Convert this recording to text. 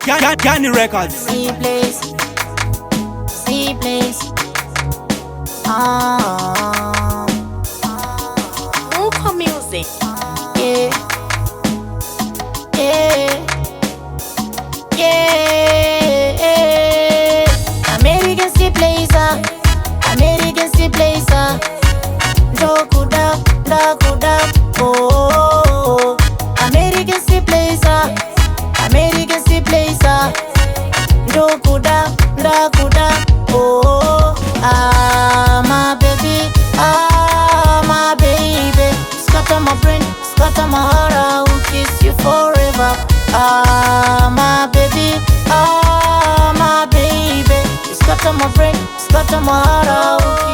Gani Records. See place, see place. Muko Music. Yeah, yeah, yeah. American see placer, American see placer. Dokuda, dakuda, oh. American see placer, American see placer. Dokuda, dakuda, oh. Ah, my baby, scatter my brain, scatter my heart. I will kiss you forever. Ah, my baby, you scatter my brain, scatter my heart. I will